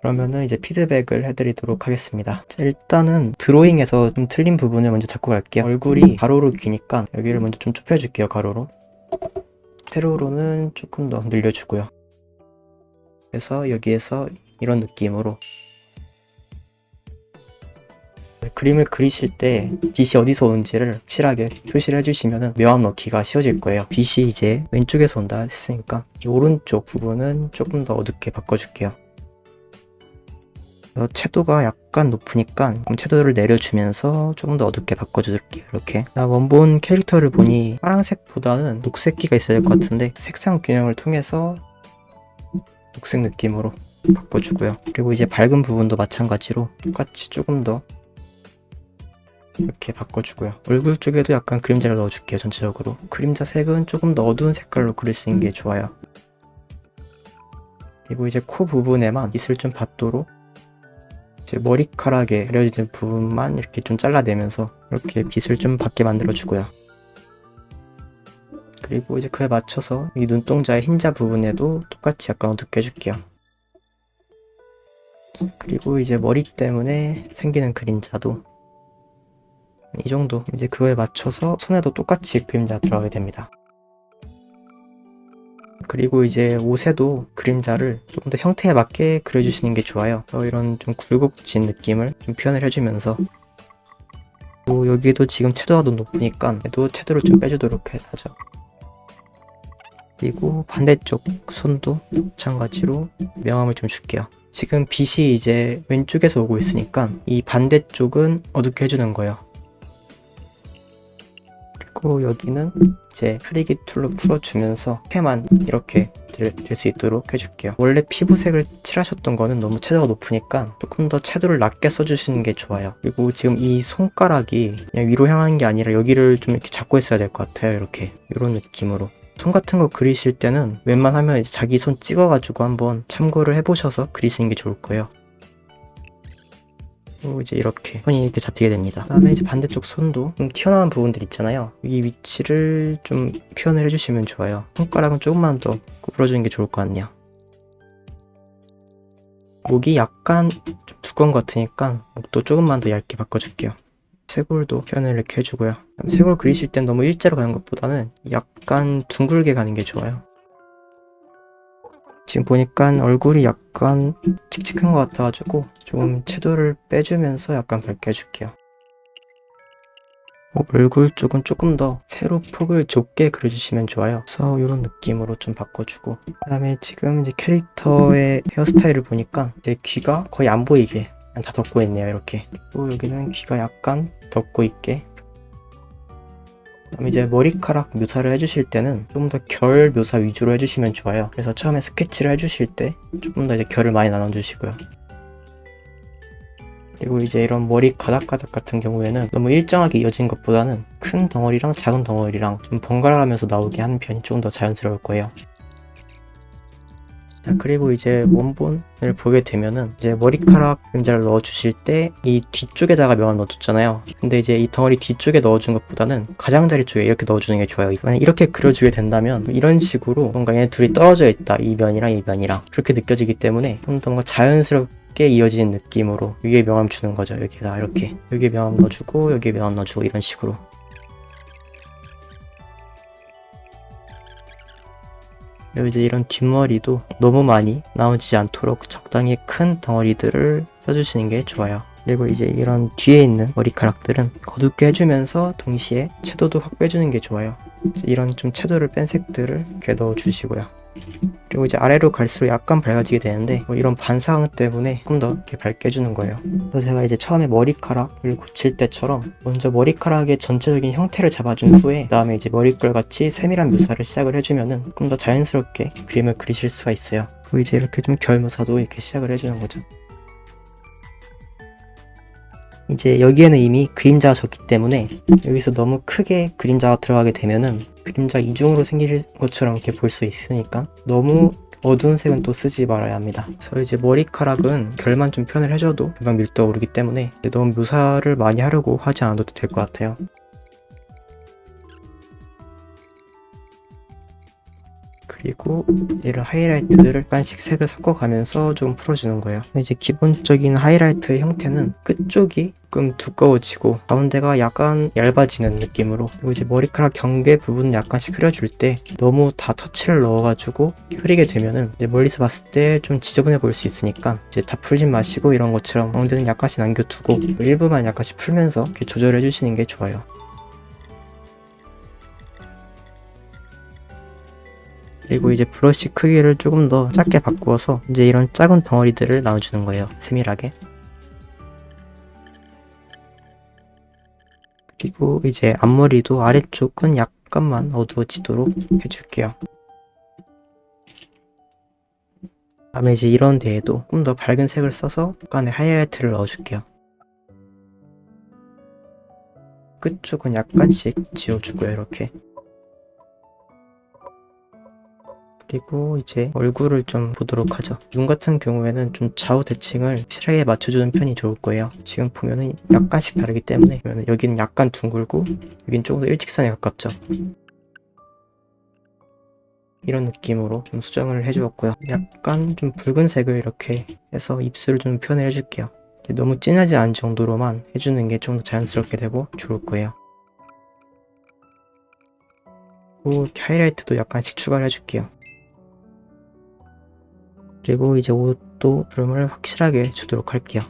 그러면은 이제 피드백을 해드리도록 하겠습니다. 자, 일단은 드로잉에서 좀 틀린 부분을 먼저 잡고 갈게요. 얼굴이 가로로 기니까 여기를 먼저 좀 좁혀줄게요. 가로로. 세로로는 조금 더 늘려주고요. 그래서 여기에서 이런 느낌으로 그림을 그리실 때 빛이 어디서 오는지를 확실하게 표시를 해주시면 명암 넣기가 쉬워질 거예요. 빛이 이제 왼쪽에서 온다 했으니까 이 오른쪽 부분은 조금 더 어둡게 바꿔줄게요. 채도가 약간 높으니까 채도를 내려주면서 조금 더 어둡게 바꿔줄게요. 이렇게. 원본 캐릭터를 보니 파란색보다는 녹색기가 있어야 될 것 같은데 색상 균형을 통해서 녹색 느낌으로 바꿔주고요. 그리고 이제 밝은 부분도 마찬가지로 똑같이 조금 더 이렇게 바꿔주고요. 얼굴 쪽에도 약간 그림자를 넣어줄게요. 전체적으로. 그림자 색은 조금 더 어두운 색깔로 그릴 수 있는 게 좋아요. 그리고 이제 코 부분에만 빛을 좀 받도록 이제 머리카락에 그려진 부분만 이렇게 좀 잘라내면서 이렇게 빛을 좀 받게 만들어주고요. 그리고 이제 그에 맞춰서 이 눈동자의 흰자 부분에도 똑같이 약간 어둡게 해줄게요. 그리고 이제 머리 때문에 생기는 그림자도 이 정도, 이제 그거에 맞춰서 손에도 똑같이 그림자 들어가게 됩니다. 그리고 이제 옷에도 그림자를 조금 더 형태에 맞게 그려주시는 게 좋아요. 이런 좀 굴곡진 느낌을 좀 표현을 해주면서 또 여기에도 지금 채도가 너무 높으니까 얘도 채도를 좀 빼주도록 하죠. 그리고 반대쪽 손도 마찬가지로 명암을 좀 줄게요. 지금 빛이 이제 왼쪽에서 오고 있으니까 이 반대쪽은 어둡게 해주는 거예요. 그리고 여기는 이제 프리기 툴로 풀어주면서 해만 이렇게 될 수 있도록 해줄게요. 원래 피부색을 칠하셨던 거는 너무 채도가 높으니까 조금 더 채도를 낮게 써주시는 게 좋아요. 그리고 지금 이 손가락이 그냥 위로 향하는 게 아니라 여기를 좀 이렇게 잡고 있어야 될 것 같아요. 이렇게 이런 느낌으로. 손 같은 거 그리실 때는 웬만하면 이제 자기 손 찍어가지고 한번 참고를 해보셔서 그리시는 게 좋을 거예요. 그리고 이제 이렇게 손이 이렇게 잡히게 됩니다. 그 다음에 이제 반대쪽 손도 좀 튀어나온 부분들 있잖아요. 여기 위치를 좀 표현을 해주시면 좋아요. 손가락은 조금만 더 구부러주는 게 좋을 것 같네요. 목이 약간 좀 두꺼운 것 같으니까 목도 조금만 더 얇게 바꿔줄게요. 쇄골도 표현을 이렇게 해주고요. 쇄골 그리실 땐 너무 일자로 가는 것보다는 약간 둥글게 가는 게 좋아요. 지금 보니까 얼굴이 약간 칙칙한 것 같아가지고 좀 채도를 빼주면서 약간 밝게 해줄게요. 얼굴 쪽은 조금 더 세로 폭을 좁게 그려주시면 좋아요. 그래서 이런 느낌으로 좀 바꿔주고, 그 다음에 지금 이제 캐릭터의 헤어스타일을 보니까 이제 귀가 거의 안 보이게 다 덮고 있네요. 이렇게. 또 여기는 귀가 약간 덮고 있게. 그다음에 이제 머리카락 묘사를 해주실 때는 조금 더 결 묘사 위주로 해주시면 좋아요. 그래서 처음에 스케치를 해주실 때 조금 더 이제 결을 많이 나눠주시고요. 그리고 이제 이런 머리 가닥가닥 같은 경우에는 너무 일정하게 이어진 것보다는 큰 덩어리랑 작은 덩어리랑 좀 번갈아가면서 나오게 하는 편이 조금 더 자연스러울 거예요. 자, 그리고 이제 원본을 보게 되면은 이제 머리카락 그림자를 넣어주실 때 이 뒤쪽에다가 명암 넣어줬잖아요. 근데 이제 이 덩어리 뒤쪽에 넣어준 것보다는 가장자리 쪽에 이렇게 넣어주는 게 좋아요. 만약 이렇게 그려주게 된다면 이런 식으로 뭔가 얘네 둘이 떨어져 있다. 이 면이랑 이 면이랑 그렇게 느껴지기 때문에 좀 더 뭔가 자연스럽게 이어지는 느낌으로 위에 명암 주는 거죠. 여기에다 이렇게 여기에 명암 넣어주고 여기에 명암 넣어주고 이런 식으로. 그리고 이제 이런 뒷머리도 너무 많이 나오지 않도록 적당히 큰 덩어리들을 써주시는 게 좋아요. 그리고 이제 이런 뒤에 있는 머리카락들은 어둡게 해주면서 동시에 채도도 확 빼주는 게 좋아요. 이런 좀 채도를 뺀 색들을 이렇게 넣어주시고요. 그리고 이제 아래로 갈수록 약간 밝아지게 되는데 이런 반사광 때문에 조금 더 이렇게 밝게 해주는 거예요. 그래서 제가 이제 처음에 머리카락을 고칠 때처럼 먼저 머리카락의 전체적인 형태를 잡아준 후에 그 다음에 이제 머릿결 같이 세밀한 묘사를 시작을 해주면은 조금 더 자연스럽게 그림을 그리실 수가 있어요. 그리고 이제 이렇게 좀 결 묘사도 이렇게 시작을 해주는 거죠. 이제 여기에는 이미 그림자가 졌기 때문에 여기서 너무 크게 그림자가 들어가게 되면은 그림자 이중으로 생길 것처럼 이렇게 볼 수 있으니까 너무 어두운 색은 또 쓰지 말아야 합니다. 그래서 이제 머리카락은 결만 좀 표현을 해줘도 금방 밀도가 오르기 때문에 너무 묘사를 많이 하려고 하지 않아도 될 것 같아요. 그리고 이런 하이라이트들을 약간씩 색을 섞어가면서 좀 풀어주는 거예요. 이제 기본적인 하이라이트의 형태는 끝쪽이 조금 두꺼워지고 가운데가 약간 얇아지는 느낌으로, 그리고 이제 머리카락 경계 부분을 약간씩 흐려줄 때 너무 다 터치를 넣어가지고 흐리게 되면은 이제 멀리서 봤을 때 좀 지저분해 보일 수 있으니까 이제 다 풀지 마시고 이런 것처럼 가운데는 약간씩 남겨두고 일부만 약간씩 풀면서 이렇게 조절해 주시는 게 좋아요. 그리고 이제 브러쉬 크기를 조금 더 작게 바꾸어서 이제 이런 작은 덩어리들을 나눠주는 거예요. 세밀하게. 그리고 이제 앞머리도 아래쪽은 약간만 어두워지도록 해줄게요. 다음에 이제 이런 데에도 좀 더 밝은 색을 써서 약간의 하이라이트를 넣어줄게요. 끝쪽은 약간씩 지워주고요, 이렇게. 그리고 이제 얼굴을 좀 보도록 하죠. 눈 같은 경우에는 좀 좌우 대칭을 확실하게 맞춰주는 편이 좋을 거예요. 지금 보면은 약간씩 다르기 때문에 여기는 약간 둥글고 여기는 조금 더 일직선에 가깝죠. 이런 느낌으로 좀 수정을 해주었고요. 약간 좀 붉은색을 이렇게 해서 입술을 좀 표현을 해줄게요. 너무 진하지 않은 정도로만 해주는 게 좀 더 자연스럽게 되고 좋을 거예요. 그리고 하이라이트도 약간씩 추가를 해줄게요. 그리고 이제 옷도 주름을 확실하게 주도록 할게요.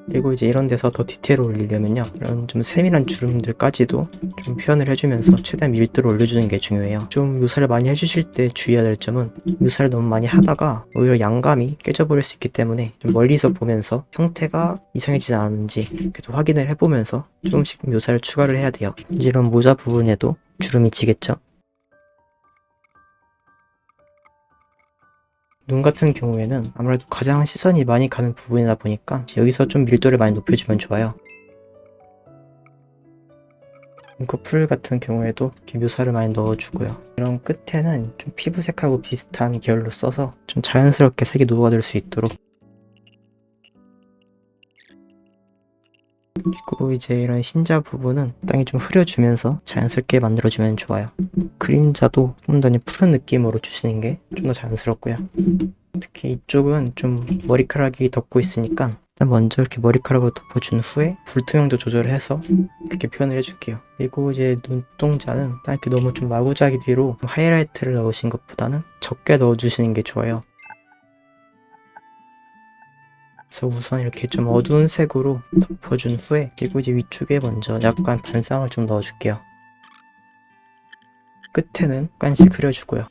그리고 이제 이런 데서 더 디테일을 올리려면요, 이런 좀 세밀한 주름들까지도 좀 표현을 해주면서 최대한 밀도를 올려주는 게 중요해요. 좀 묘사를 많이 해주실 때 주의해야 될 점은, 묘사를 너무 많이 하다가 오히려 양감이 깨져버릴 수 있기 때문에 좀 멀리서 보면서 형태가 이상해지지 않은지 그래도 확인을 해보면서 조금씩 묘사를 추가를 해야 돼요. 이제 이런 모자 부분에도 주름이 지겠죠. 눈 같은 경우에는 아무래도 가장 시선이 많이 가는 부분이다 보니까 여기서 좀 밀도를 많이 높여주면 좋아요. 눈꺼풀 같은 경우에도 이렇게 묘사를 많이 넣어주고요. 이런 끝에는 좀 피부색하고 비슷한 계열로 써서 좀 자연스럽게 색이 녹아들 수 있도록. 그리고 이제 이런 흰자 부분은 땅이 좀 흐려주면서 자연스럽게 만들어주면 좋아요. 그림자도 좀 더 푸른 느낌으로 주시는 게 좀 더 자연스럽고요. 특히 이쪽은 좀 머리카락이 덮고 있으니까 일단 먼저 이렇게 머리카락을 덮어준 후에 불투명도 조절해서 이렇게 표현을 해줄게요. 그리고 이제 눈동자는 딱 이렇게 너무 좀 마구잡이로 하이라이트를 넣으신 것보다는 적게 넣어주시는 게 좋아요. 그래서 우선 이렇게 좀 어두운 색으로 덮어준 후에, 그리고 이제 위쪽에 먼저 약간 반상을 좀 넣어줄게요. 끝에는 약간씩 흐려주고요.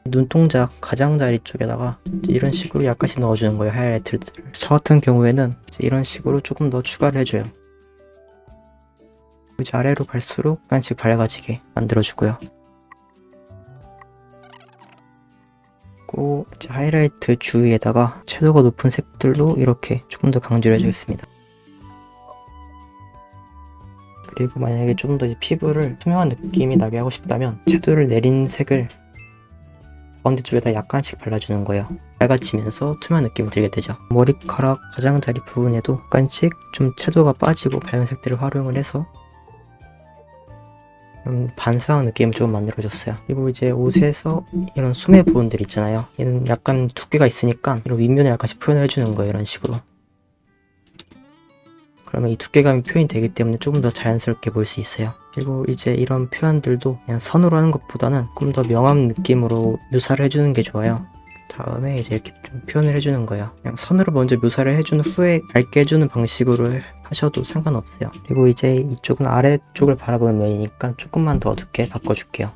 눈동자 가장자리 쪽에다가 이런 식으로 약간씩 넣어주는 거예요, 하이라이트를. 저 같은 경우에는 이런 식으로 조금 더 추가를 해줘요. 이제 아래로 갈수록 약간씩 밝아지게 만들어주고요. 그리고 이제 하이라이트 주위에다가 채도가 높은 색들로 이렇게 조금 더 강조를 해주겠습니다. 그리고 만약에 좀 더 피부를 투명한 느낌이 나게 하고 싶다면 채도를 내린 색을 가운데 쪽에다 약간씩 발라주는 거예요. 밝아지면서 투명한 느낌이 들게 되죠. 머리카락 가장자리 부분에도 약간씩 좀 채도가 빠지고 밝은 색들을 활용을 해서 반사한 느낌을 좀 만들어줬어요. 그리고 이제 옷에서 이런 소매 부분들 있잖아요. 얘는 약간 두께가 있으니까 이런 윗면을 약간씩 표현을 해주는 거예요, 이런 식으로. 그러면 이 두께감이 표현이 되기 때문에 조금 더 자연스럽게 보일 수 있어요. 그리고 이제 이런 표현들도 그냥 선으로 하는 것보다는 조금 더 명암 느낌으로 묘사를 해주는 게 좋아요. 다음에 이제 이렇게 좀 표현을 해주는 거예요. 그냥 선으로 먼저 묘사를 해준 후에 얇게 해주는 방식으로 하셔도 상관없어요. 그리고 이제 이쪽은 아래쪽을 바라보는 면이니까 조금만 더 어둡게 바꿔줄게요.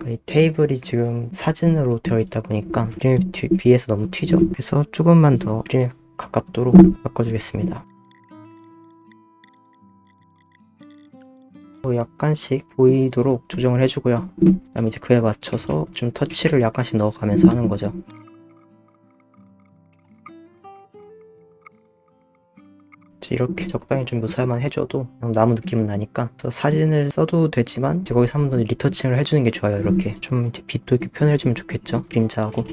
이 테이블이 지금 사진으로 되어 있다 보니까 그림에 비해서 너무 튀죠. 그래서 조금만 더 그림에 가깝도록 바꿔주겠습니다. 약간씩 보이도록 조정을 해주고요. 그다음에 이제 그에 맞춰서 좀 터치를 약간씩 넣어가면서 하는 거죠. 이렇게 적당히 좀 묘사만 해줘도 나무 느낌은 나니까 사진을 써도 되지만 이제 거기서 한 번 더 리터칭을 해주는 게 좋아요. 이렇게 좀 이제 빛도 이렇게 표현해주면 좋겠죠, 그림자하고.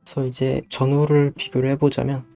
그래서 이제 전후를 비교를 해보자면